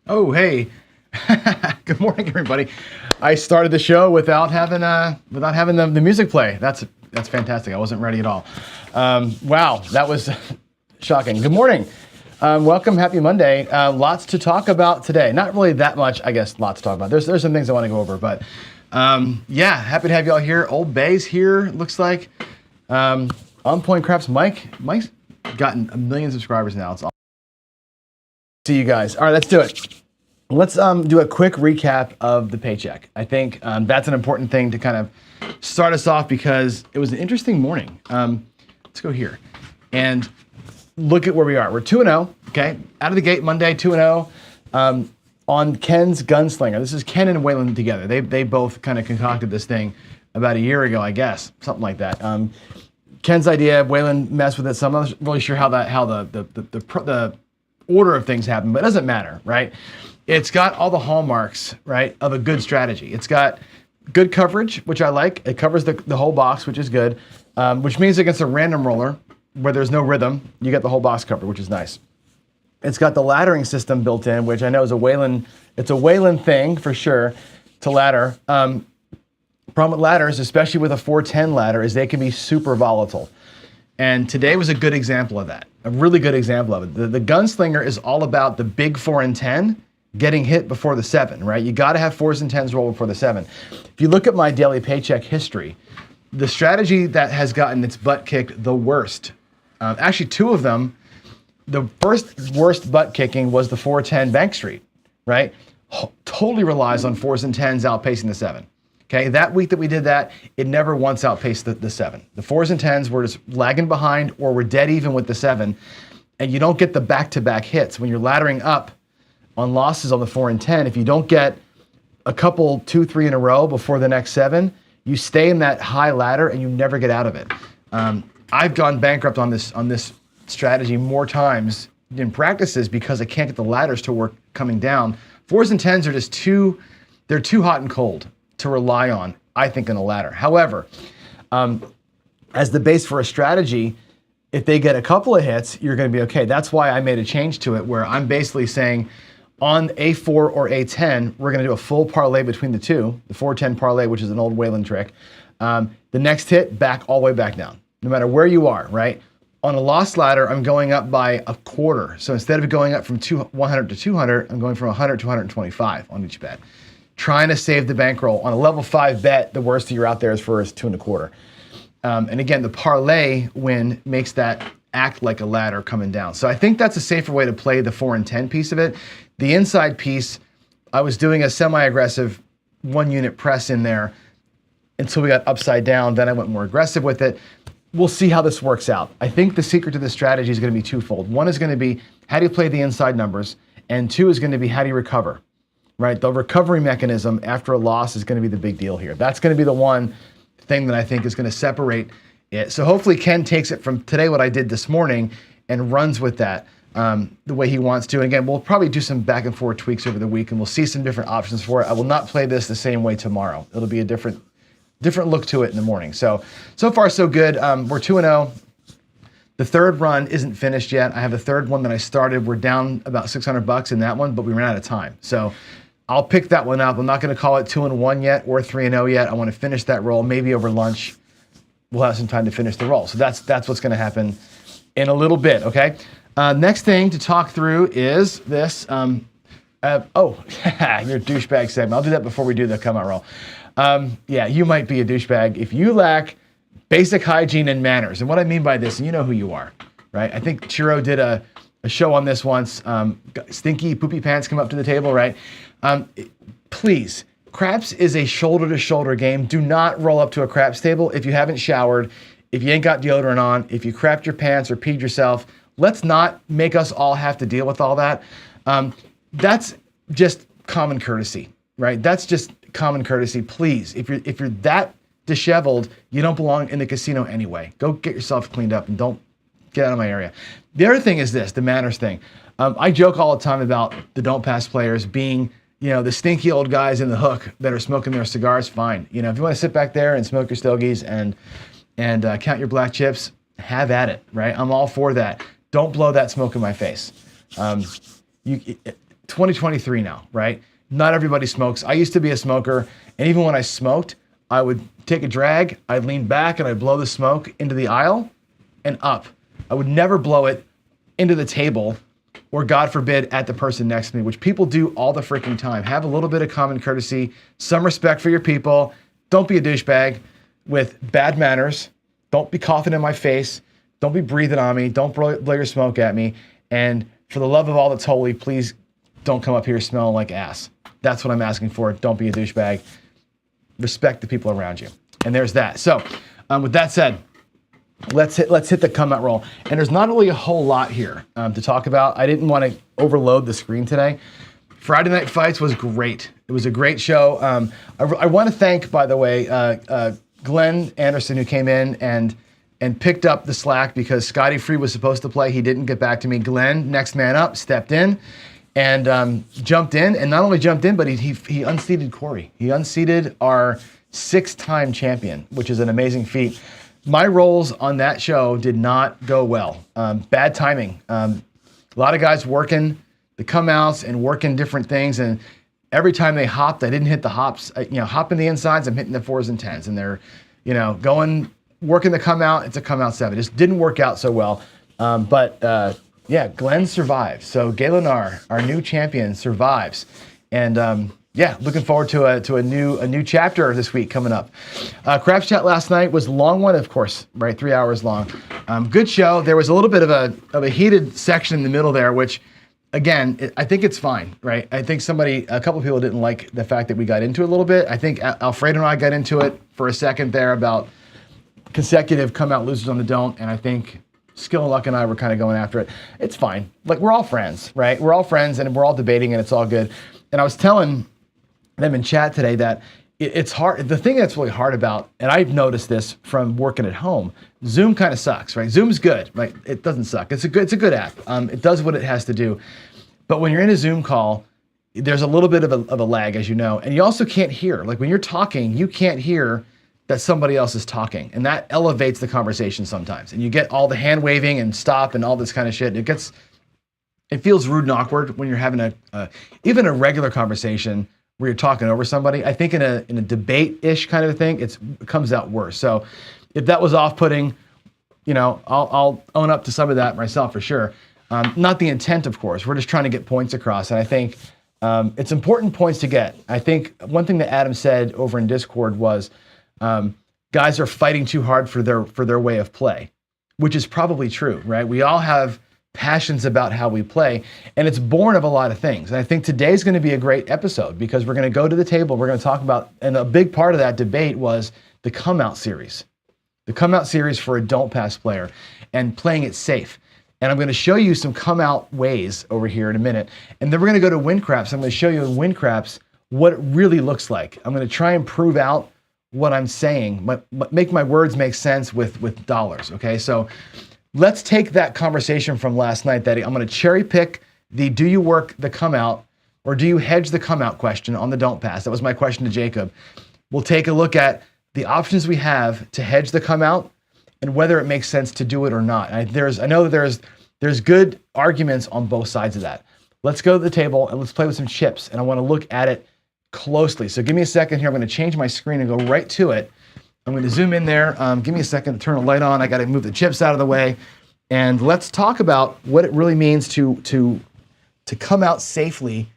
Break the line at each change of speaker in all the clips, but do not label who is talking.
Oh, hey. Good morning, everybody. I started the show without having the music play. That's fantastic. I wasn't ready at all. Wow, that was shocking. Good morning. Welcome. Happy Monday. Lots to talk about today. Not really that much, I guess. Lots to talk about. There's some things I want to go over, but yeah, happy to have you all here. Old Bay's here. Looks like On Point Craps. Mike's gotten a million subscribers now. It's awesome. See you guys. All right, let's do it. Let's do a quick recap of the paycheck. I think that's an important thing to kind of start us off because it was an interesting morning. Let's go here and look at where we are. We're 2-0, okay? Out of the gate Monday, 2-0 on Ken's Gunslinger. This is Ken and Waylon together. They both kind of concocted this thing about a year ago, I guess, something like that. Ken's idea, Waylon messed with it, so I'm not really sure how the order of things happen, but it doesn't matter, right? It's got all the hallmarks, right, of a good strategy. It's got good coverage, which I like. It covers the whole box, which is good, which means against a random roller where there's no rhythm, you get the whole box covered, which is nice. It's got the laddering system built in, which I know is it's a Waylon thing for sure to ladder. Problem with ladders, especially with a 410 ladder, is they can be super volatile. And today was a good example of that, a really good example of it. The Gunslinger is all about the big 4 and 10 getting hit before the 7, right? You got to have 4s and 10s roll before the 7. If you look at my daily paycheck history, the strategy that has gotten its butt kicked the worst, actually two of them, the first worst butt kicking was the 410 Bank Street, right? Totally relies on 4s and 10s outpacing the 7. Okay, that week that we did that, it never once outpaced the 7. The 4s and 10s were just lagging behind or were dead even with the 7, and you don't get the back-to-back hits. When you're laddering up on losses on the 4 and 10, if you don't get a couple, 2, 3 in a row before the next 7, you stay in that high ladder and you never get out of it. I've gone bankrupt on this strategy more times in practices because I can't get the ladders to work coming down. 4s and 10s are just too hot and cold to rely on, I think, in a ladder. However, as the base for a strategy, if they get a couple of hits, you're going to be okay. That's why I made a change to it where I'm basically saying on A4 or A10, we're going to do a full parlay between the two, the 410 parlay, which is an old Waylon trick. The next hit, all the way back down, no matter where you are, right? On a lost ladder, I'm going up by a quarter. So instead of going up from 100 to 200, I'm going from 100 to 125 on each bet. Trying to save the bankroll. On a level 5 bet, the worst you're out there is for 2 1/4. And again, the parlay win makes that act like a ladder coming down. So I think that's a safer way to play the 4 and 10 piece of it. The inside piece, I was doing a semi-aggressive 1-unit press in there until we got upside down. Then I went more aggressive with it. We'll see how this works out. I think the secret to this strategy is going to be twofold. One is going to be how do you play the inside numbers? And 2 is going to be how do you recover? Right, the recovery mechanism after a loss is going to be the big deal here. That's going to be the one thing that I think is going to separate it. So hopefully Ken takes it from today, what I did this morning, and runs with that the way he wants to. And again, we'll probably do some back and forth tweaks over the week, and we'll see some different options for it. I will not play this the same way tomorrow. It'll be a different look to it in the morning. So far so good. We're 2-0. The third run isn't finished yet. I have the third one that I started. We're down about $600 in that one, but we ran out of time. So I'll pick that one up. I'm not going to call it 2-1 yet or 3-0 yet. I want to finish that roll. Maybe over lunch, we'll have some time to finish the roll. So that's what's going to happen in a little bit, okay? Next thing to talk through is this. Your douchebag segment. I'll do that before we do the come out roll. Yeah, you might be a douchebag if you lack basic hygiene and manners. And what I mean by this, and you know who you are, right? I think Chiro did a show on this once. Stinky poopy pants come up to the table, right? Please, craps is a shoulder-to-shoulder game. Do not roll up to a craps table if you haven't showered, if you ain't got deodorant on, if you crapped your pants or peed yourself. Let's not make us all have to deal with all that. That's just common courtesy, right? That's just common courtesy. Please, if you're that disheveled, you don't belong in the casino anyway. Go get yourself cleaned up and don't get out of my area. The other thing is this, the manners thing. I joke all the time about the don't pass players being, the stinky old guys in the hook that are smoking their cigars. Fine. If you want to sit back there and smoke your stogies and count your black chips, have at it, right? I'm all for that. Don't blow that smoke in my face. 2023 now, right? Not everybody smokes. I used to be a smoker, and even when I smoked, I would take a drag, I'd lean back, and I'd blow the smoke into the aisle and up. I would never blow it into the table or, God forbid, at the person next to me, which people do all the freaking time. Have a little bit of common courtesy, some respect for your people. Don't be a douchebag with bad manners. Don't be coughing in my face. Don't be breathing on me. Don't blow your smoke at me. And for the love of all that's holy, please don't come up here smelling like ass. That's what I'm asking for. Don't be a douchebag. Respect the people around you. And there's that. So with that said, let's hit the Comeout roll. And there's not really a whole lot here to talk about. I didn't want to overload the screen today. Friday Night Fights was great. It was a great show. I want to thank, by the way, Glenn Anderson, who came in and picked up the slack because Scotty Free was supposed to play. He didn't get back to me. Glenn, next man up, stepped in and jumped in. And not only jumped in, but he unseated Corey. He unseated our 6-time champion, which is an amazing feat. My roles on that show did not go well. Bad timing. A lot of guys working the Comeouts and working different things. And every time they hopped, I didn't hit the hops. Hopping the insides, I'm hitting the 4s and 10s. And they're, working the Comeout. It's a Comeout 7. It just didn't work out so well. Yeah, Glenn survives. So Galen, our new champion, survives. And looking forward to a new chapter this week coming up. Craps Chat last night was a long one, of course, right? 3 hours long. Good show. There was a little bit of a heated section in the middle there, which, again, I think it's fine, right? I think a couple of people didn't like the fact that we got into it a little bit. I think Alfredo and I got into it for a second there about consecutive Comeout losers on the don't, and I think Skill and Luck and I were kind of going after it. It's fine. Like, we're all friends, right? We're all friends, and we're all debating, and it's all good. And I was telling them in chat today that it's hard. The thing that's really hard about, and I've noticed this from working at home, Zoom kind of sucks, right? Zoom's good, right? It doesn't suck. It's a good app. It does what it has to do. But when you're in a Zoom call, there's a little bit of a lag, as you know, and you also can't hear. Like, when you're talking, you can't hear that somebody else is talking, and that elevates the conversation sometimes. And you get all the hand waving and stop and all this kind of shit. It feels rude and awkward when you're having even a regular conversation where you're talking over somebody. I think in a debate-ish kind of a thing, it comes out worse. So if that was off-putting, I'll own up to some of that myself for sure. Not the intent, of course. We're just trying to get points across, and I think it's important points to get. I think one thing that Adam said over in Discord was, guys are fighting too hard for their way of play, which is probably true, right? We all have passions about how we play, and it's born of a lot of things. And I think today's going to be a great episode because we're going to go to the table. We're going to talk about, and a big part of that debate was the Comeout series. The Comeout series for a don't pass player and playing it safe. And I'm going to show you some Comeout ways over here in a minute. And then we're going to go to win craps. I'm going to show you in win craps what it really looks like. I'm going to try and prove out what I'm saying, make my words make sense with dollars, okay? So let's take that conversation from last night that I'm going to cherry pick do you work the Comeout or do you hedge the Comeout question on the don't pass? That was my question to Jacob. We'll take a look at the options we have to hedge the Comeout and whether it makes sense to do it or not. I know that there's good arguments on both sides of that. Let's go to the table and let's play with some chips, and I want to look at it closely. So give me a second here. I'm going to change my screen and go right to it. I'm going to zoom in there. Give me a second to turn the light on. I got to move the chips out of the way. And let's talk about what it really means to come out safely,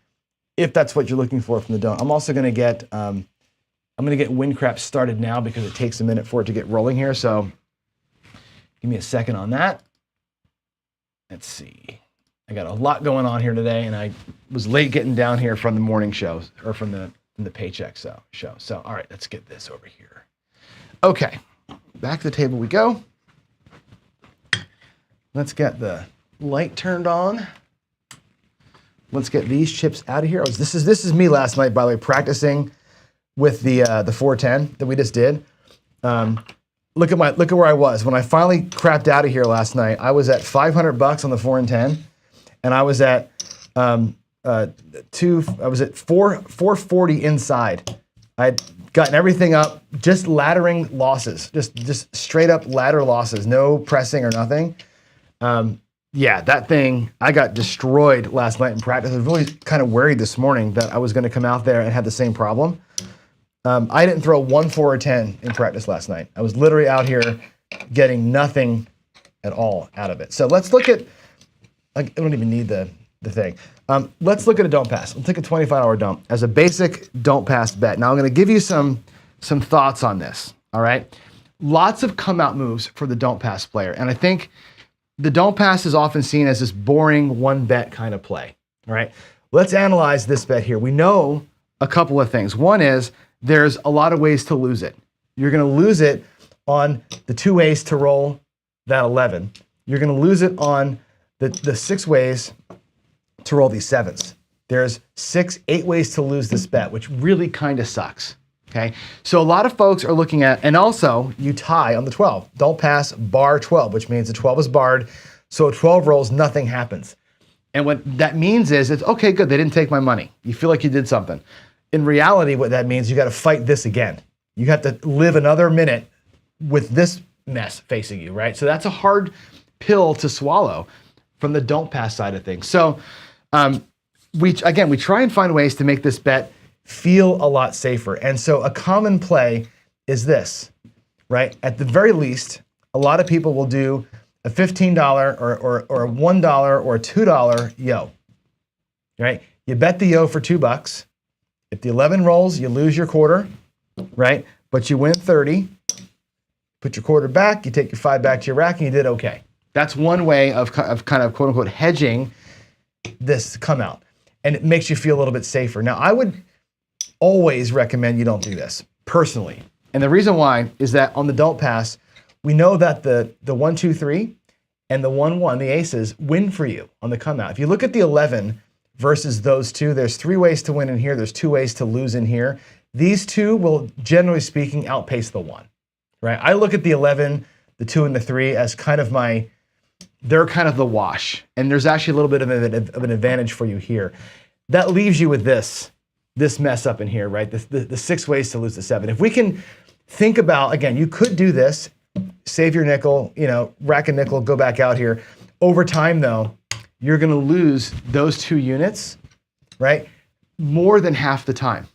if that's what you're looking for from the don't. I'm also going to get win craps started now because it takes a minute for it to get rolling here. So give me a second on that. Let's see. I got a lot going on here today, and I was late getting down here from the morning shows or from the paycheck show. So, all right, let's get this over here. Okay, back to the table we go. Let's get the light turned on. Let's get these chips out of here. This is me last night, by the way, practicing with the 410 that we just did. Look at where I was when I finally crapped out of here last night. I was at $500 on the 4 and 10. And I was at I was at 440 inside. I'd gotten everything up, just laddering losses, just straight up ladder losses, no pressing or nothing. Yeah, that thing, I got destroyed last night in practice. I was really kind of worried this morning that I was going to come out there and have the same problem. I didn't throw 1, 4, or 10 in practice last night. I was literally out here getting nothing at all out of it. So let's look at, I don't even need the thing. Let's look at a don't pass. Let's take a $25 dump as a basic don't pass bet. Now I'm going to give you some thoughts on this, all right? Lots of come out moves for the don't pass player. And I think the don't pass is often seen as this boring one bet kind of play, all right? Let's analyze this bet here. We know a couple of things. One is there's a lot of ways to lose it. You're going to lose it on the 2 ways to roll that 11. You're going to lose it on the 6 ways to roll these 7s. There's 6, 8 ways to lose this bet, which really kind of sucks. Okay, so a lot of folks are looking at, and also you tie on the 12. Don't pass bar 12, which means the 12 is barred. So 12 rolls, nothing happens. And what that means is, it's okay, good, they didn't take my money. You feel like you did something. In reality, what that means, you got to fight this again. You have to live another minute with this mess facing you, right? So that's a hard pill to swallow from the don't pass side of things. So we try and find ways to make this bet feel a lot safer. And so a common play is this, right? At the very least, a lot of people will do a $15 or a $1 or a $2 yo, right? You bet the yo for $2. If the 11 rolls, you lose your quarter, right? But you win 30, put your quarter back, you take your 5 back to your rack, and you did okay. That's one way of kind of quote unquote hedging this come out. And it makes you feel a little bit safer. Now, I would always recommend you don't do this personally. And the reason why is that on the don't pass, we know that the 1, 2, 3 and the 1, 1, the aces win for you on the come out. If you look at the 11 versus those two, there's 3 ways to win in here. There's 2 ways to lose in here. These two will, generally speaking, outpace the 1, right? I look at the 11, the 2, and the 3 as kind of they're kind of the wash. And there's actually a little bit of an advantage for you here. That leaves you with this mess up in here, right? The 6 ways to lose the 7. If we can think about, again, you could do this, save your nickel, rack a nickel, go back out here. Over time, though, you're going to lose those 2 units, right? More than half the time,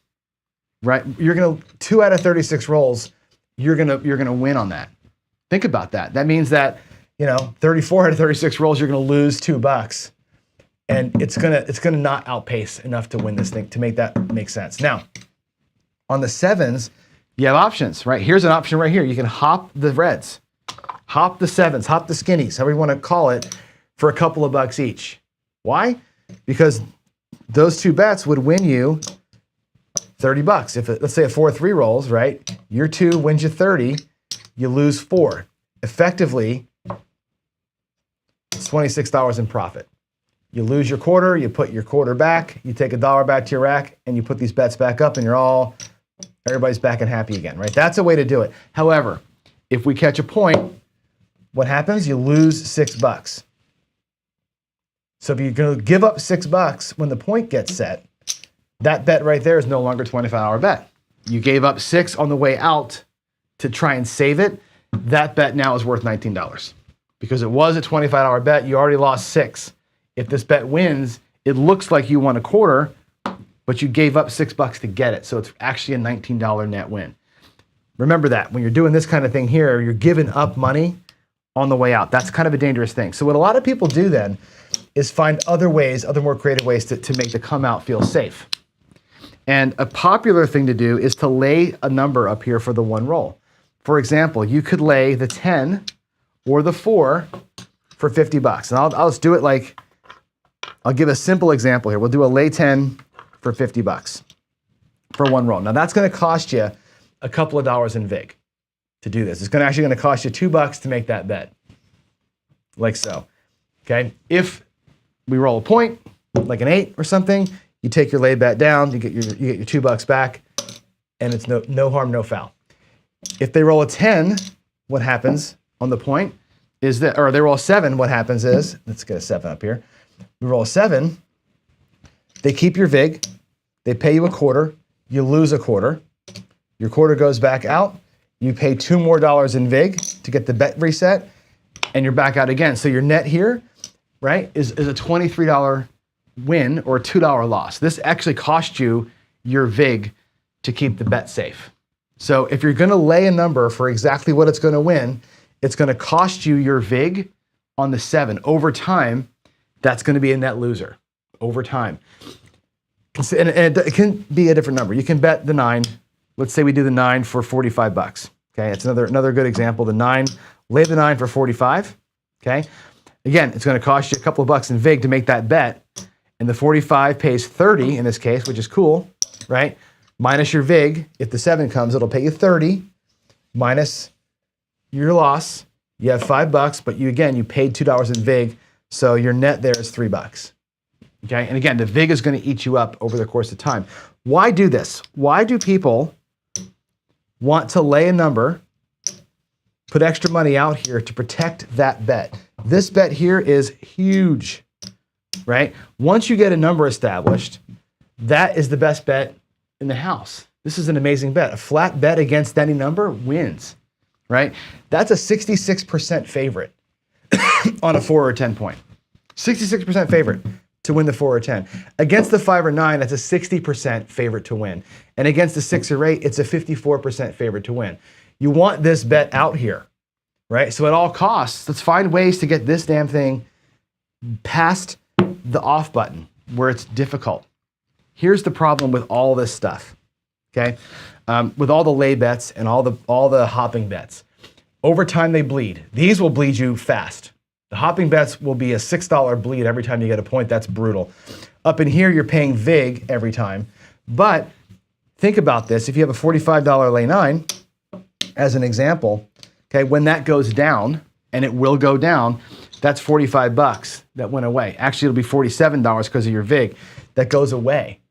right? You're going to 2 out of 36 rolls, you're going to win on that. Think about that. That means that 34 out of 36 rolls, you're going to lose $2. And it's gonna not outpace enough to win this thing, to make that make sense. Now, on the 7s, you have options, right? Here's an option right here. You can hop the reds, hop the 7s, hop the skinnies, however you want to call it, for a couple of bucks each. Why? Because those 2 bets would win you $30. If let's say a 4-3 rolls, right? Your 2 wins you 30, you lose 4. Effectively, it's $26 in profit. You lose your quarter, you put your quarter back, you take $1 back to your rack, and you put these bets back up, and everybody's back and happy again, right? That's a way to do it. However, if we catch a point, what happens? You lose $6. So if you're going to give up $6 when the point gets set, that bet right there is no longer a $25 bet. You gave up 6 on the way out to try and save it. That bet now is worth $19 because it was a $25 bet. You already lost 6. If this bet wins, it looks like you won a quarter, but you gave up $6 to get it. So it's actually a $19 net win. Remember that when you're doing this kind of thing here, you're giving up money on the way out. That's kind of a dangerous thing. So what a lot of people do then is find other ways, other more creative ways to make the come out feel safe. And a popular thing to do is to lay a number up here for the 1 roll. For example, you could lay the 10 or the 4 for $50. And I'll just do it like, I'll give a simple example here. We'll do a lay 10 for $50 for 1 roll. Now that's going to cost you a couple of dollars in vig to do this. It's actually going to cost you $2 to make that bet, like so. Okay. If we roll a point, like an 8 or something, you take your lay bet down, you get your $2 back, and it's no harm, no foul. If they roll a 10, what happens on the point is that, or they roll a 7, what happens is, let's get a 7 up here. We roll a 7, they keep your vig, they pay you a quarter, you lose a quarter, your quarter goes back out, you pay $2 more in vig to get the bet reset, and you're back out again. So your net here right, is a $23 win or a $2 loss. This actually cost you your VIG to keep the bet safe. So if you're gonna lay a number for exactly what it's gonna win, it's gonna cost you your VIG on the 7. Over time, that's gonna be a net loser, over time. And it can be a different number. You can bet the 9. Let's say we do the 9 for 45 bucks. Okay, it's another good example. The 9, lay the 9 for 45. Okay, again, it's going to cost you a couple of bucks in VIG to make that bet, and the 45 pays 30 in this case, which is cool, right? Minus your VIG. If the 7 comes, it'll pay you 30 minus your loss. You have $5, but you paid $2 in VIG, so your net there is $3. Okay, and again, the VIG is going to eat you up over the course of time. Why do this? Why do people want to lay a number, put extra money out here to protect that bet? This bet here is huge, right? Once you get a number established, that is the best bet in the house. This is an amazing bet. A flat bet against any number wins, right? That's a 66% favorite on a 4 or 10 point. 66% favorite to win the 4 or 10. Against the 5 or 9, that's a 60% favorite to win. And against the 6 or 8, it's a 54% favorite to win. You want this bet out here, right? So at all costs, let's find ways to get this damn thing past the off button where it's difficult. Here's the problem with all this stuff, okay? With all the lay bets and all the hopping bets. Over time, they bleed. These will bleed you fast. The hopping bets will be a $6 bleed every time you get a point. That's brutal. Up in here, you're paying VIG every time. But think about this. If you have a $45 lay 9, as an example, okay, when that goes down, and it will go down, that's $45 that went away. Actually, it'll be $47 because of your VIG. That goes away.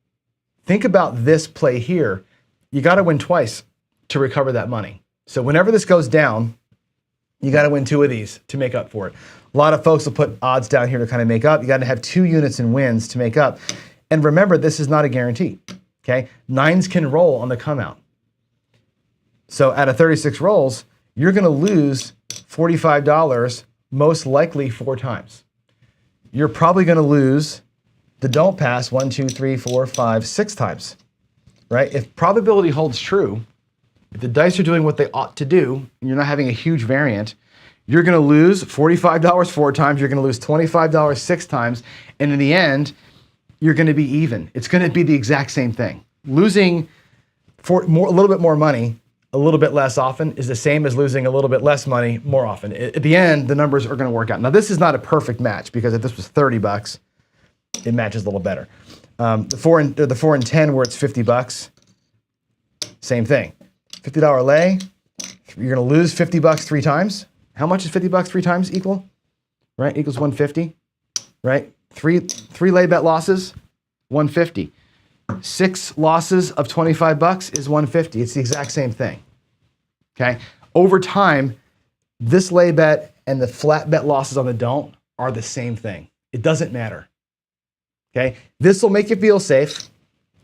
Think about this play here. You got to win twice to recover that money. So whenever this goes down, you got to win 2 of these to make up for it. A lot of folks will put odds down here to kind of make up. You got to have 2 units in wins to make up. And remember, this is not a guarantee, okay? 9s can roll on the come out. So out of 36 rolls, you're going to lose $45 most likely 4 times. You're probably going to lose the don't pass 1, 2, 3, 4, 5, 6 times, right? If probability holds true, if the dice are doing what they ought to do, and you're not having a huge variant, you're going to lose $45 4 times, you're going to lose $25 6 times, and in the end, you're going to be even. It's going to be the exact same thing. Losing a little bit more money a little bit less often is the same as losing a little bit less money more often. At the end, the numbers are going to work out. Now, this is not a perfect match because if this was $30, it matches a little better. The 4 and 10 where it's $50, same thing. $50 lay, you're going to lose $50 3 times. How much is $50 3 times equal? Right, equals 150, right? Three lay bet losses, 150. 6 losses of $25 is 150. It's the exact same thing, okay? Over time, this lay bet and the flat bet losses on the don't are the same thing. It doesn't matter, okay? This will make you feel safe,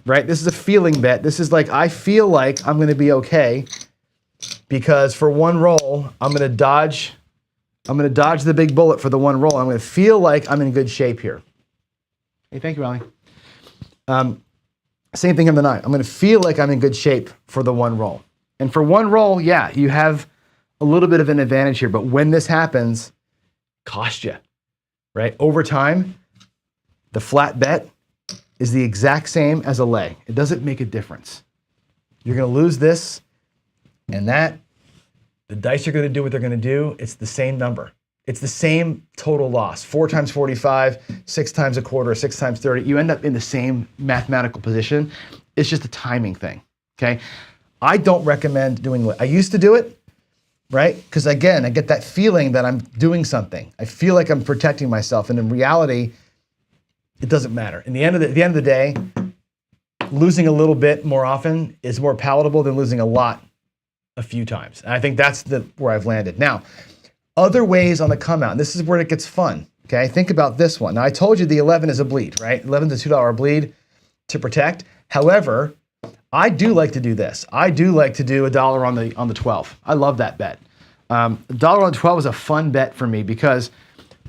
right? This is a feeling bet. This is like, I feel like I'm going to be okay because for one roll, I'm going to dodge the big bullet for the one roll. I'm going to feel like I'm in good shape here. Hey, thank you, Allie. Same thing on the 9. I'm going to feel like I'm in good shape for the one roll. And for one roll, yeah, you have a little bit of an advantage here. But when this happens, cost you, right? Over time, the flat bet is the exact same as a lay. It doesn't make a difference. You're going to lose this and that. The dice are going to do what they're going to do. It's the same number. It's the same total loss. 4 times 45, 6 times a quarter, 6 times 30. You end up in the same mathematical position. It's just a timing thing, okay? I don't recommend doing it. I used to do it, right? Because again, I get that feeling that I'm doing something. I feel like I'm protecting myself. And in reality, it doesn't matter. In the end of the day, losing a little bit more often is more palatable than losing a lot a few times. And I think that's where I've landed. Now, other ways on the come out, and this is where it gets fun, okay? Think about this one. Now, I told you the 11 is a bleed, right? 11 is a $2 bleed to protect. However, I do like to do this. I do like to do $1 on the 12. I love that bet. $1 on the 12 is a fun bet for me because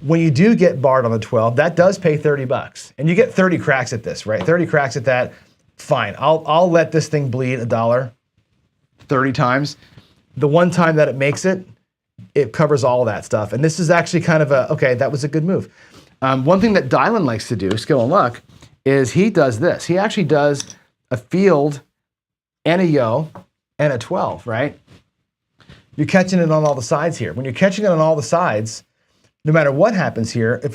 when you do get barred on the 12, that does pay 30 bucks. And you get 30 cracks at this, right? 30 cracks at that, fine. I'll let this thing bleed $1 30 times. The one time that it makes it, it covers all of that stuff. And this is actually kind of okay, that was a good move. One thing that Dylan likes to do, skill and luck, is he does this. He actually does a field and a yo and a 12, right? You're catching it on all the sides here. When you're catching it on all the sides, no matter what happens here, if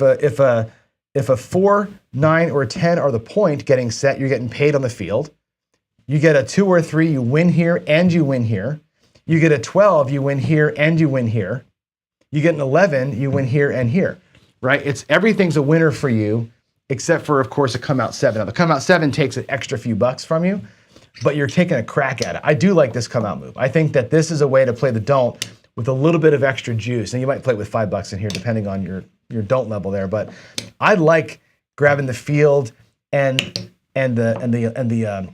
a 4, 9, or a 10 are the point getting set, you're getting paid on the field. You get a 2 or 3, you win here and you win here. You get a 12, you win here and you win here. You get an 11, you win here and here, right? Everything's a winner for you, except for, of course, a Comeout 7. Now, the Comeout 7 takes an extra few bucks from you, but you're taking a crack at it. I do like this Comeout move. I think that this is a way to play the don't with a little bit of extra juice, and you might play with $5 in here, depending on your don't level there. But I like grabbing the field and the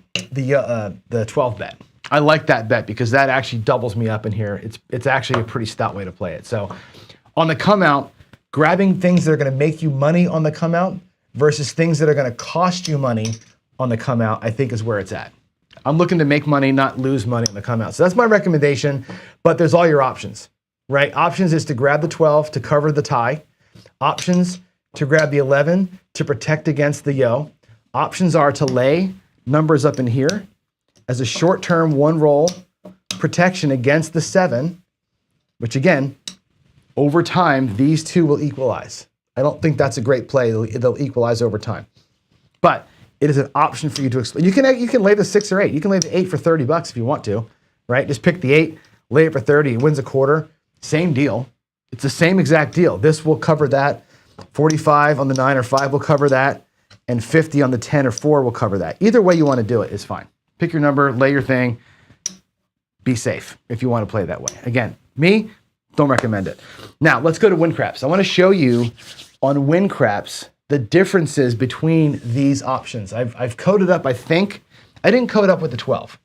12 bet. I like that bet because that actually doubles me up in here. It's actually a pretty stout way to play it. So on the Comeout, grabbing things that are going to make you money on the Comeout versus things that are going to cost you money on the Comeout, I think is where it's at. I'm looking to make money, not lose money on the Comeout. So that's my recommendation, but there's all your options, right? Options is to grab the 12 to cover the tie. Options to grab the 11 to protect against the yo. Options are to lay numbers up in here as a short-term one roll protection against the 7, which again, over time, these two will equalize. I don't think that's a great play. They'll equalize over time. But it is an option for you to explain. You can lay the 6 or 8. You can lay the 8 for 30 bucks if you want to, right? Just pick the 8, lay it for 30, it wins a quarter. Same deal. It's the same exact deal. This will cover that. 45 on the 9 or 5 will cover that. And 50 on the 10 or 4 will cover that. Either way you want to do it is fine. Pick your number, lay your thing, be safe if you want to play that way. Again, me, don't recommend it. Now, let's go to win craps. I want to show you on win craps the differences between these options. I've coded up, I think. I didn't code up with the 12.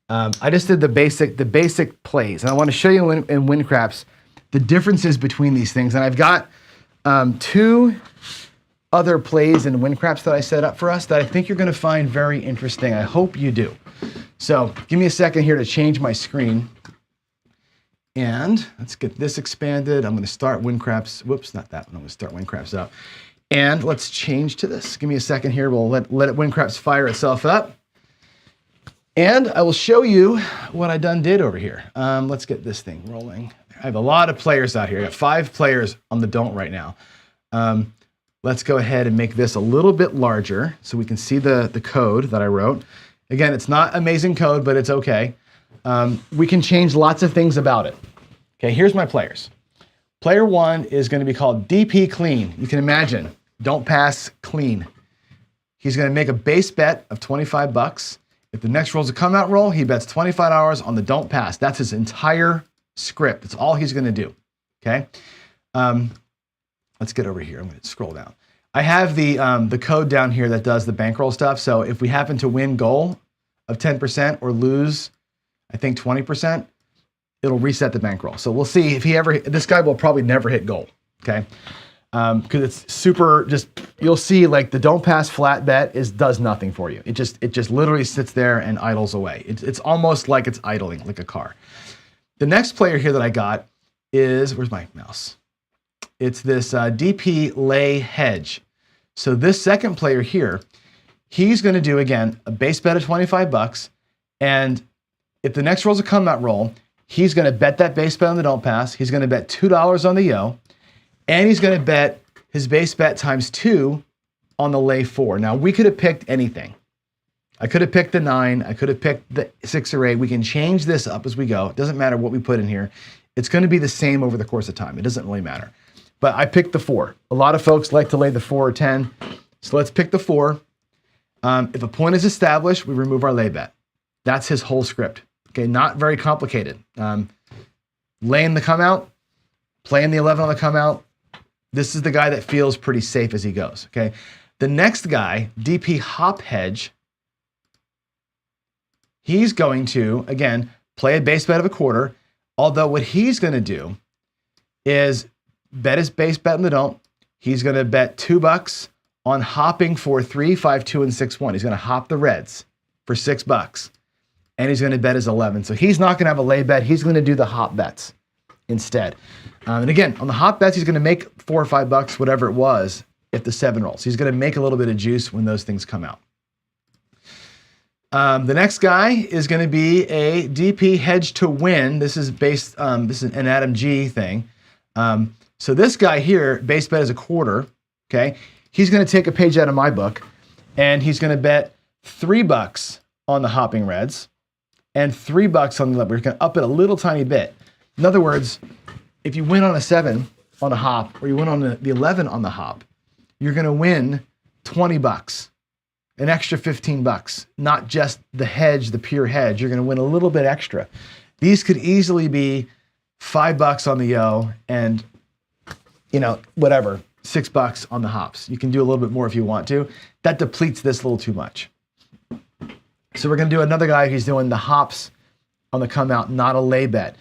I just did the basic plays. And I want to show you in win craps the differences between these things. And I've got 2 other plays in win craps that I set up for us that I think you're going to find very interesting. I hope you do. So give me a second here to change my screen. And let's get this expanded. I'm going to start win craps. Whoops, not that one. I'm going to start win craps up. And let's change to this. Give me a second here. We'll let it win craps fire itself up. And I will show you what I did over here. Let's get this thing rolling. I have a lot of players out here. I got 5 players on the don't right now. Let's go ahead and make this a little bit larger so we can see the code that I wrote. Again, it's not amazing code, but it's okay. We can change lots of things about it. Okay, here's my players. Player 1 is going to be called DP Clean. You can imagine, don't pass clean. He's going to make a base bet of 25 bucks. If the next roll's a Comeout roll, he bets $25 on the don't pass. That's his entire script. That's all he's going to do. Okay. Let's get over here. I'm going to scroll down. I have the code down here that does the bankroll stuff. So if we happen to win goal of 10% or lose, I think 20%, it'll reset the bankroll. So we'll see if this guy will probably never hit goal. Okay. Because it's super, you'll see like the don't pass flat bet does nothing for you. It just literally sits there and idles away. It's almost like it's idling like a car. The next player here that I got is, where's my mouse? It's this DP lay hedge. So this second player here, he's going to do, again, a base bet of 25 bucks. And if the next roll's a Comeout roll, he's going to bet that base bet on the don't pass. He's going to bet $2 on the yo. And he's going to bet his base bet times 2 on the lay 4. Now, we could have picked anything. I could have picked the 9. I could have picked the 6 or 8. We can change this up as we go. It doesn't matter what we put in here. It's going to be the same over the course of time. It doesn't really matter. But I picked the 4. A lot of folks like to lay the 4 or 10. So let's pick the 4. If a point is established, we remove our lay bet. That's his whole script. Okay, not very complicated. Laying the Comeout, playing the 11 on the Comeout. This is the guy that feels pretty safe as he goes. Okay, the next guy, DP Hop Hedge, he's going to, again, play a base bet of a quarter. Although what he's going to do is bet his base bet in the don't, He's going to bet $2 on hopping for 3, 5, 2, and 6, 1. He's going to hop the reds for $6. And he's going to bet his 11. So he's not going to have a lay bet. He's going to do the hop bets instead. And again, on the hop bets, he's going to make $4 or $5, whatever it was, if the 7 rolls. He's going to make a little bit of juice when those things come out. The next guy is going to be a DP hedge to win. This is based, this is an Adam G thing. So this guy here, base bet is a quarter, okay? He's going to take a page out of my book, and he's going to bet $3 on the hopping reds and $3 on the lever. He's going to up it a little tiny bit. In other words, if you win on a 7 on a hop, or you win on the 11 on the hop, you're going to win $20, an extra $15, not just the hedge, the pure hedge. You're going to win a little bit extra. These could easily be $5 on the yo and, you know, whatever, $6 on the hops. You can do a little bit more if you want to. That depletes this a little too much. So we're going to do another guy who's doing the hops on the come out, not a lay bet.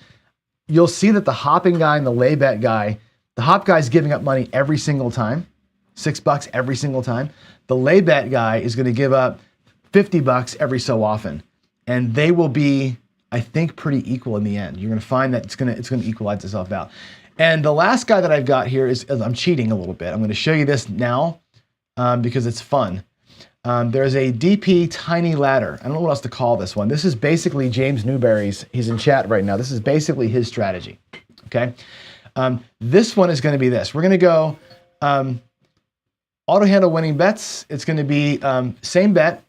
You'll see that the hopping guy and the lay bet guy, the hop guy's giving up money every single time, $6 every single time. The lay bet guy is going to give up $50 every so often, and they will be, I think, pretty equal in the end. You're going to find that it's going to equalize itself out. And the last guy that I've got here is, I'm cheating a little bit. I'm going to show you this now because it's fun. There's a DP tiny ladder. I don't know what else to call this one. This is basically James Newberry's. He's in chat right now. This is basically his strategy. Okay. This one is going to be this. We're going to go auto handle winning bets. It's going to be same bet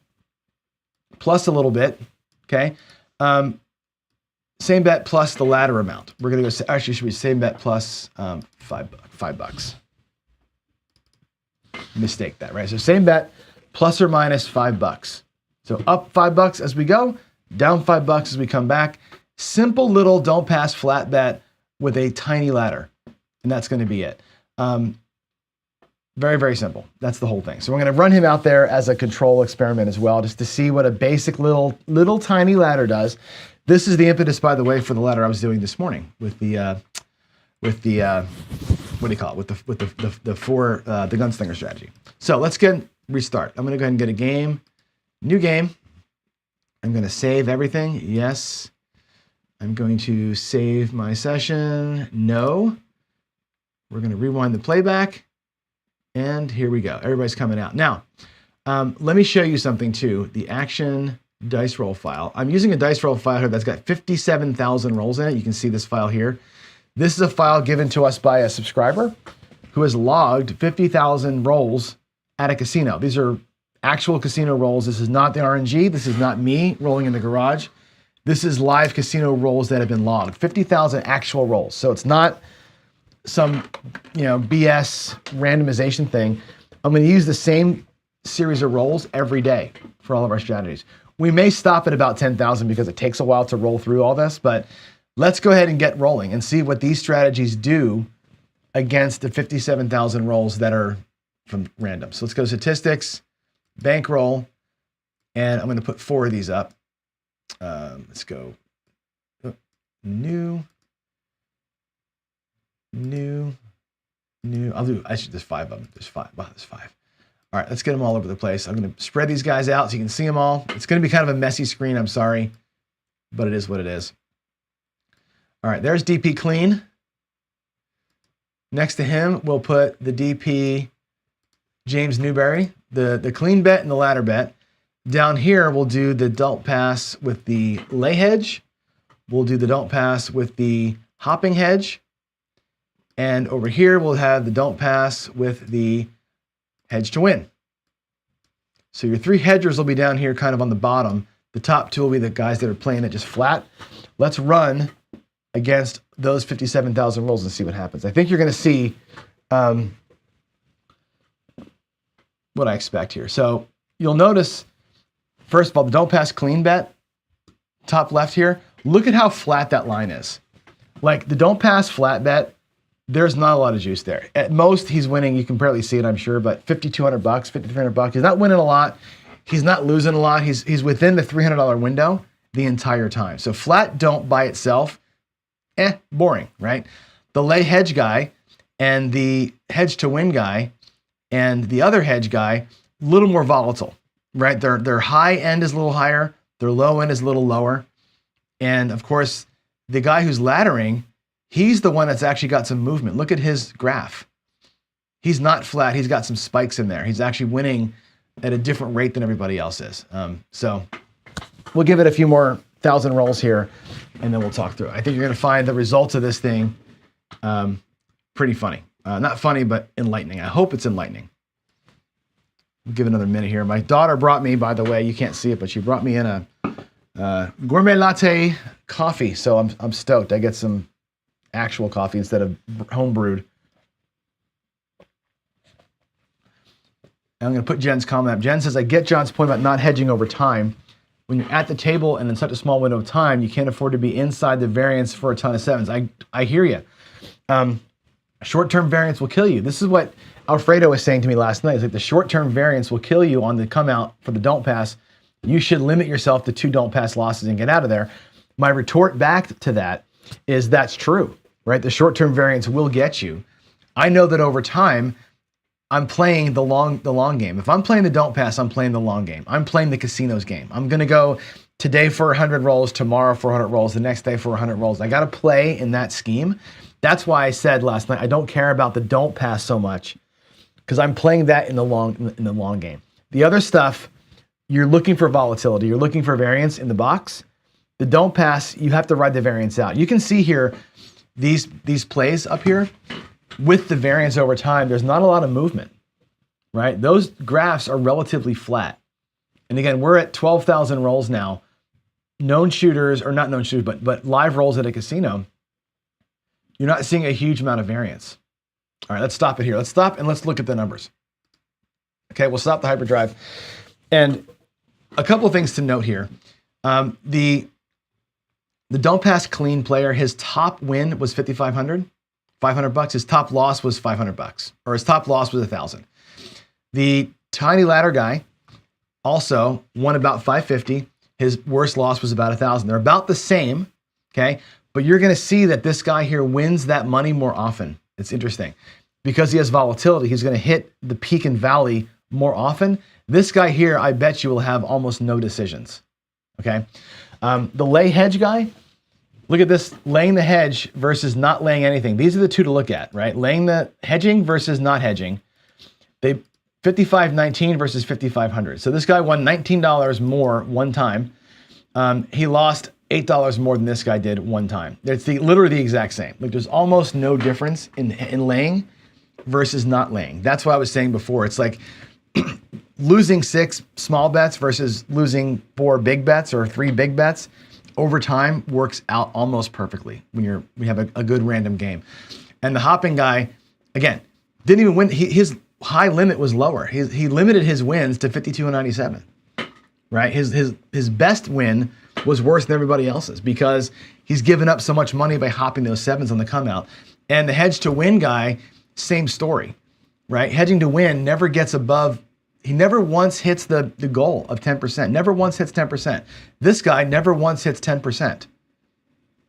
plus a little bit. Okay. Same bet plus the ladder amount. We're going to go, actually, should be same bet plus $5. Mistake that, right? So same bet plus or minus $5. So up $5 as we go, down $5 as we come back. Simple little don't pass flat bet with a tiny ladder. And that's going to be it. Very, very simple. That's the whole thing. So we're going to run him out there as a control experiment as well, just to see what a basic little tiny ladder does. This is the impetus, by the way, for the ladder I was doing this morning with the what do you call it? With the gunslinger strategy. So let's restart. I'm going to go ahead and get a game, new game. I'm going to save everything. Yes. I'm going to save my session. No. We're going to rewind the playback. And here we go. Everybody's coming out. Now, let me show you something too. The action dice roll file. I'm using a dice roll file here that's got 57,000 rolls in it. You can see this file here. This is a file given to us by a subscriber who has logged 50,000 rolls at a casino. These are actual casino rolls. This is not the RNG. This is not me rolling in the garage. This is live casino rolls that have been logged. 50,000 actual rolls. So it's not some, BS randomization thing. I'm going to use the same series of rolls every day for all of our strategies. We may stop at about 10,000 because it takes a while to roll through all this, but let's go ahead and get rolling and see what these strategies do against the 57,000 rolls that are from random. So let's go statistics, bankroll, and I'm going to put 4 of these up. Let's go new. There's 5 of them. There's 5. Wow, there's 5. All right, let's get them all over the place. I'm going to spread these guys out so you can see them all. It's going to be kind of a messy screen. I'm sorry, but it is what it is. All right, there's DP clean. Next to him, we'll put the DP James Newberry, the clean bet and the ladder bet. Down here, we'll do the don't pass with the lay hedge. We'll do the don't pass with the hopping hedge. And over here, we'll have the don't pass with the hedge to win. So your 3 hedgers will be down here kind of on the bottom. The top 2 will be the guys that are playing it just flat. Let's run against those 57,000 rolls and see what happens. I think you're going to see what I expect here. So you'll notice, first of all, the don't pass clean bet, top left here. Look at how flat that line is. Like the don't pass flat bet, there's not a lot of juice there. At most, he's winning. You can barely see it, I'm sure, but $5,200, $5,300. He's not winning a lot. He's not losing a lot. He's within the $300 window the entire time. So flat don't by itself, boring, right? The lay hedge guy And the hedge to win guy and the other hedge guy, a little more volatile, right? Their high end is a little higher, their low end is a little lower. And of course, the guy who's laddering, he's the one that's actually got some movement. Look at his graph. He's not flat, he's got some spikes in there. He's actually winning at a different rate than everybody else is. So we'll give it a few more 1,000 rolls here, and then we'll talk through it. I think you're gonna find the results of this thing pretty funny. Not funny, but enlightening. I hope it's enlightening. We'll give it another minute here. My daughter brought me, by the way, you can't see it, but she brought me in a gourmet latte coffee. So I'm stoked. I get some actual coffee instead of home brewed. And I'm going to put Jen's comment up. Jen says, I get John's point about not hedging over time. When you're at the table and in such a small window of time, you can't afford to be inside the variance for a ton of sevens. I hear you. Short-term variance will kill you. This is what Alfredo was saying to me last night. It's like the short-term variance will kill you on the come out for the don't pass. You should limit yourself to 2 don't pass losses and get out of there. My retort back to that is that's true, right? The short-term variance will get you. I know that over time, I'm playing the long game. If I'm playing the don't pass, I'm playing the long game. I'm playing the casinos game. I'm gonna go today for 100 rolls, tomorrow for 100 rolls, the next day for 100 rolls. I gotta play in that scheme. That's why I said last night, I don't care about the don't pass so much because I'm playing that in the long game. The other stuff, you're looking for volatility. You're looking for variance in the box. The don't pass, you have to ride the variance out. You can see here, these plays up here, with the variance over time, there's not a lot of movement, right? Those graphs are relatively flat. And again, we're at 12,000 rolls now. Known shooters, or not known shooters, but live rolls at a casino, you're not seeing a huge amount of variance. All right, let's stop it here. Let's stop and let's look at the numbers. Okay, we'll stop the hyperdrive. And a couple of things to note here. The don't pass clean player, his top win was 5,500. $500. His top loss was $500, or his top loss was 1,000. The tiny ladder guy also won about 550. His worst loss was about 1,000. They're about the same, okay? But you're gonna see that this guy here wins that money more often. It's interesting. Because he has volatility, he's gonna hit the peak and valley more often. This guy here, I bet you will have almost no decisions, okay? The lay hedge guy, look at this, laying the hedge versus not laying anything. These are the two to look at, right? Laying the hedging versus not hedging. They 55.19 versus 5,500. So this guy won $19 more one time. He lost $8 more than this guy did one time. It's literally the exact same. Like there's almost no difference in laying versus not laying. That's what I was saying before. It's like losing 6 small bets versus losing 4 big bets or 3 big bets over time works out almost perfectly when we have a good random game. And the hopping guy, again, didn't even win. His high limit was lower. He limited his wins to 52.97, right? His best win was worse than everybody else's because he's given up so much money by hopping those 7s on the come out. And the hedge to win guy, same story, right? Hedging to win never gets above. He never once hits the goal of 10%. Never once hits 10%. This guy never once hits 10%.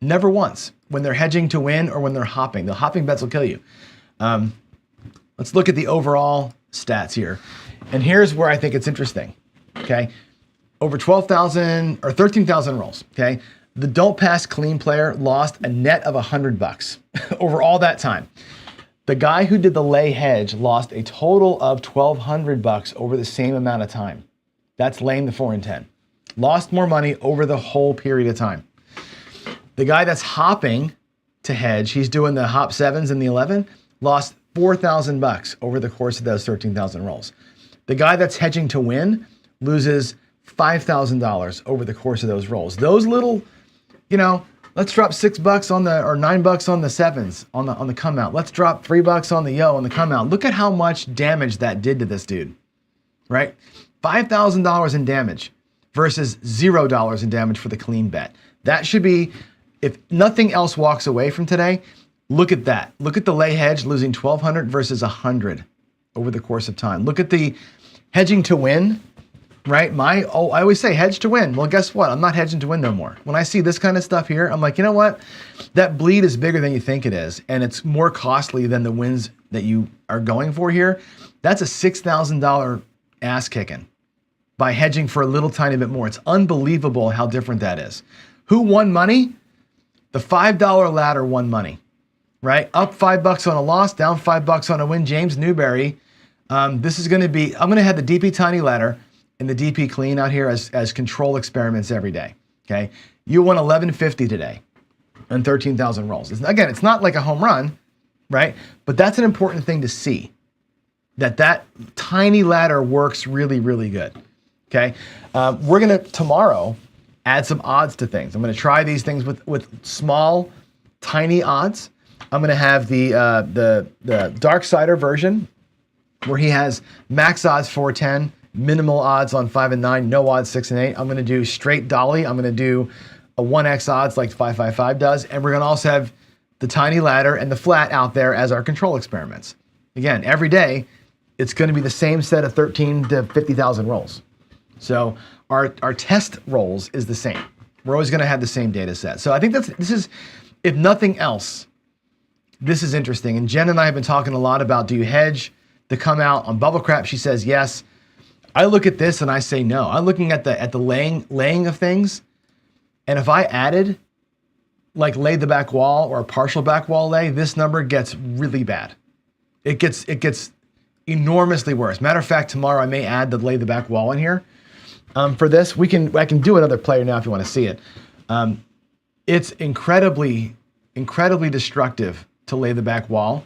Never once when they're hedging to win or when they're hopping. The hopping bets will kill you. Let's look at the overall stats here. And here's where I think it's interesting, okay? Over 12,000 or 13,000 rolls, okay? The don't pass clean player lost a net of $100 over all that time. The guy who did the lay hedge lost a total of $1,200 over the same amount of time. That's laying the 4 and 10. Lost more money over the whole period of time. The guy that's hopping to hedge, he's doing the hop 7s and the 11, lost $4,000 over the course of those 13,000 rolls. The guy that's hedging to win loses $5,000 over the course of those rolls. Those little, let's drop $6 on or $9 on the 7s on the come out. Let's drop $3 on the yo on the come out. Look at how much damage that did to this dude, right? $5,000 in damage versus $0 in damage for the clean bet. That should be, if nothing else walks away from today, look at that. Look at the lay hedge losing 1,200 versus 100 over the course of time. Look at the hedging to win right? I always say hedge to win. Well, guess what? I'm not hedging to win no more. When I see this kind of stuff here, I'm like, you know what? That bleed is bigger than you think it is, and it's more costly than the wins that you are going for here. That's a $6,000 ass kicking by hedging for a little tiny bit more. It's unbelievable how different that is. Who won money? The $5 ladder won money, right? Up $5 on a loss, down $5 on a win. James Newberry. This is going to be, I'm going to have the DP Tiny Ladder and the DP Clean out here as control experiments every day, okay? You won 1150 today and 13,000 rolls. Again, it's not like a home run, right? But that's an important thing to see, that tiny ladder works really, really good, okay? We're going to, tomorrow, add some odds to things. I'm going to try these things with small, tiny odds. I'm going to have the Dark Sider version, where he has max odds 410, minimal odds on 5 and 9, no odds 6 and 8. I'm going to do straight dolly. I'm going to do a 1x odds like 555 does. And we're going to also have the tiny ladder and the flat out there as our control experiments. Again, every day, it's going to be the same set of 13 to 50,000 rolls. So our test rolls is the same. We're always going to have the same data set. So I think this is, if nothing else, this is interesting. And Jen and I have been talking a lot about, do you hedge to come out on bubble crap? She says yes. I look at this and I say no. I'm looking at the laying of things, and if I added like lay the back wall or a partial back wall lay, this number gets really bad. It gets enormously worse. Matter of fact, tomorrow I may add the lay the back wall in here. For this, I can do another player now if you want to see it. It's incredibly destructive to lay the back wall.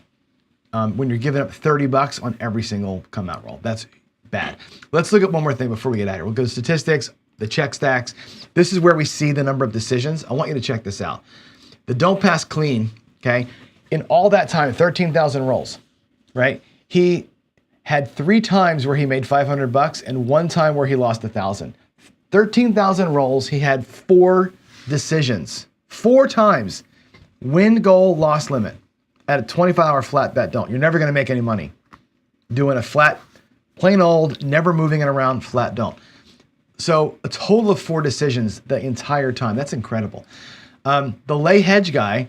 When you're giving up $30 on every single come out roll. That's bad. Let's look at one more thing before we get out of here. We'll go to statistics, the check stacks. This is where we see the number of decisions. I want you to check this out. The don't pass clean, okay? In all that time, 13,000 rolls, right? He had 3 times where he made $500 and 1 time where he lost 1,000. 13,000 rolls, he had 4 decisions. 4 times. Win, goal, loss, limit. At a 25-hour flat bet, don't. You're never going to make any money doing a flat, plain old, never moving it around, flat don't. So a total of 4 decisions the entire time. That's incredible. The lay hedge guy,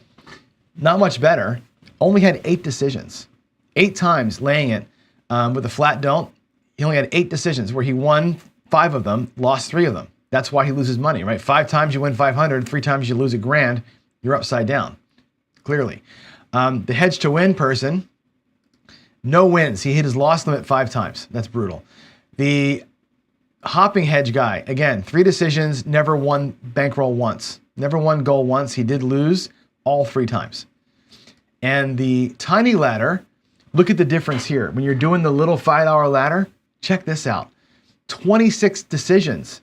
not much better, only had 8 decisions. 8 times laying it with a flat don't. He only had 8 decisions where he won 5 of them, lost 3 of them. That's why he loses money, right? 5 times you win 500, 3 times you lose $1,000. You're upside down, clearly. The hedge to win person, no wins. He hit his loss limit 5 times. That's brutal. The hopping hedge guy, again, 3 decisions, never won bankroll once. Never won goal once. He did lose all 3 times. And the tiny ladder, look at the difference here. When you're doing the little $5 ladder, check this out. 26 decisions,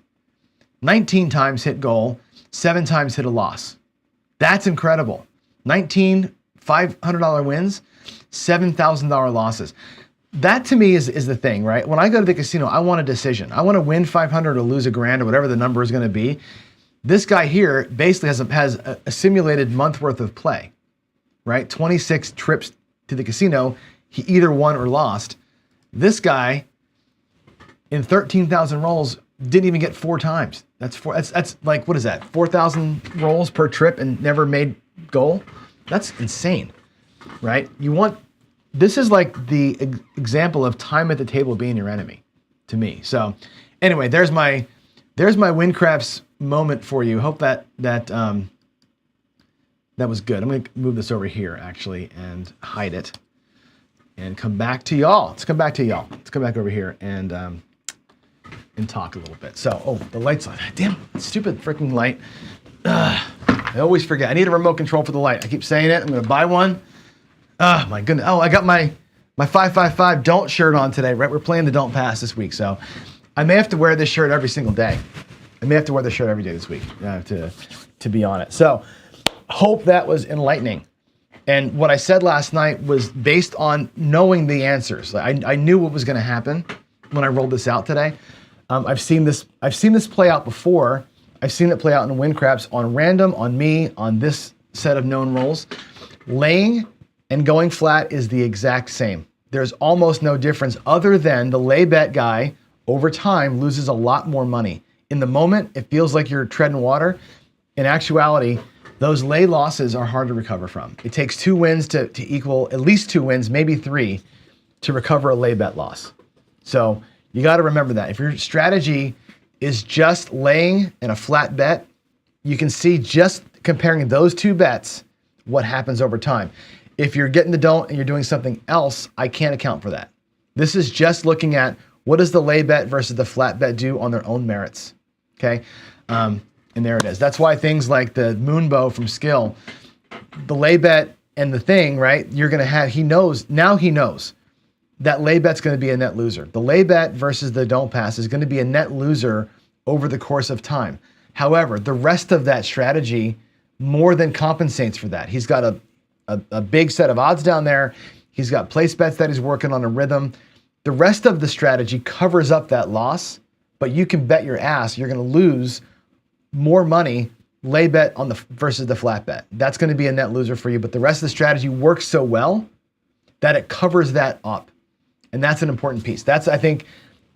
19 times hit goal, 7 times hit a loss. That's incredible. 19 $500 wins, $7,000 losses. That to me is the thing, right? When I go to the casino, I want a decision. I want to win 500 or lose $1,000 or whatever the number is going to be. This guy here basically has a simulated month worth of play, right? 26 trips to the casino. He either won or lost. This guy in 13,000 rolls didn't even get 4 times. That's like, what is that? 4,000 rolls per trip and never made goal. That's insane, right? This is like the example of time at the table being your enemy to me. So anyway, there's my Windcrafts moment for you. Hope that was good. I'm going to move this over here actually and hide it and come back to y'all. Let's come back over here and talk a little bit. So, the light's on. Damn, stupid freaking light. I always forget. I need a remote control for the light. I keep saying it. I'm going to buy one. Oh, my goodness. Oh, I got my 555 don't shirt on today, right? We're playing the don't pass this week. So I may have to wear this shirt every single day. I may have to wear this shirt every day this week to be on it. So hope that was enlightening. And what I said last night was based on knowing the answers. I knew what was going to happen when I rolled this out today. I've seen this play out before. I've seen it play out in Windcrafts on random, on me, on this set of known rolls. Laying and going flat is the exact same. There's almost no difference other than the lay bet guy over time loses a lot more money. In the moment, it feels like you're treading water. In actuality, those lay losses are hard to recover from. It takes 2 wins to equal at least 2 wins, maybe 3, to recover a lay bet loss. So you got to remember that. If your strategy is just laying and a flat bet, you can see just comparing those 2 bets what happens over time. If you're getting the don't and you're doing something else, I can't account for that. This is just looking at what does the lay bet versus the flat bet do on their own merits, okay? And there it is. That's why things like the Moonbow from Skill, the lay bet and the thing, right? You're gonna have, he knows that lay bet's gonna be a net loser. The lay bet versus the don't pass is gonna be a net loser over the course of time. However, the rest of that strategy more than compensates for that. He's got a big set of odds down there. He's got place bets that he's working on a rhythm. The rest of the strategy covers up that loss, but you can bet your ass you're gonna lose more money lay bet on the versus the flat bet. That's gonna be a net loser for you, but the rest of the strategy works so well that it covers that up. And that's an important piece. That's, I think,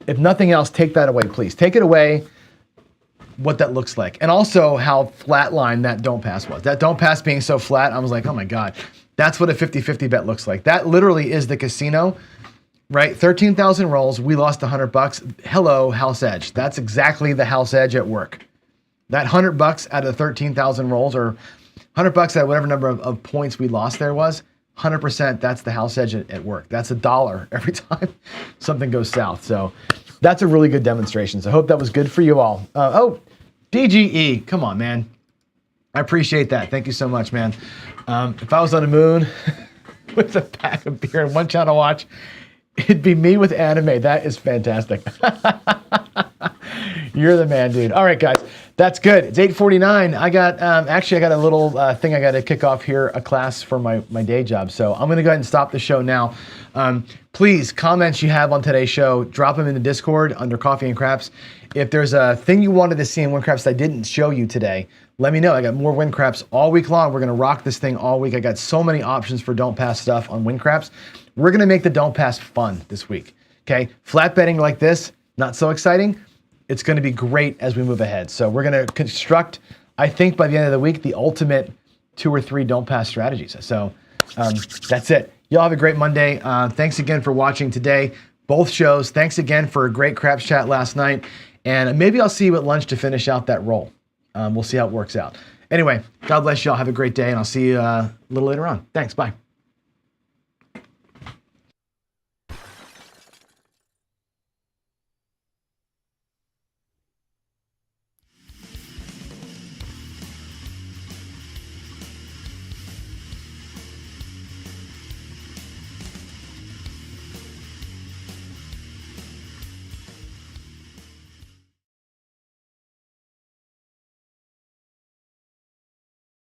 if nothing else, take that away, please. Take it away, what that looks like. And also how flatline that don't pass was. That don't pass being so flat, I was like, oh my God, that's what a 50-50 bet looks like. That literally is the casino, right? 13,000 rolls, we lost $100. Hello, house edge. That's exactly the house edge at work. That $100 out of 13,000 rolls, or $100 out of whatever number of points we lost there was, 100%, that's the house edge at work. That's $1 every time something goes south. So that's a really good demonstration. So I hope that was good for you all. Oh, DGE, come on, man. I appreciate that. Thank you so much, man. If I was on the moon with a pack of beer and one channel watch, it'd be me with anime. That is fantastic. You're the man, dude. All right, guys, that's good. It's 8:49. I got a little thing I got to kick off here, a class for my day job. So I'm going to go ahead and stop the show now. Please, comments you have on today's show, drop them in the Discord under Coffee and Craps. If there's a thing you wanted to see in WinCraps I didn't show you today, let me know. I got more WinCraps all week long. We're going to rock this thing all week. I got so many options for Don't Pass stuff on WinCraps. We're going to make the Don't Pass fun this week, okay? Flat betting like this, not so exciting. It's going to be great as we move ahead. So we're going to construct, I think by the end of the week, the ultimate 2 or 3 Don't Pass strategies. So that's it. Y'all have a great Monday. Thanks again for watching today, both shows. Thanks again for a great Craps chat last night. And maybe I'll see you at lunch to finish out that roll. We'll see how it works out. Anyway, God bless y'all. Have a great day, and I'll see you a little later on. Thanks. Bye.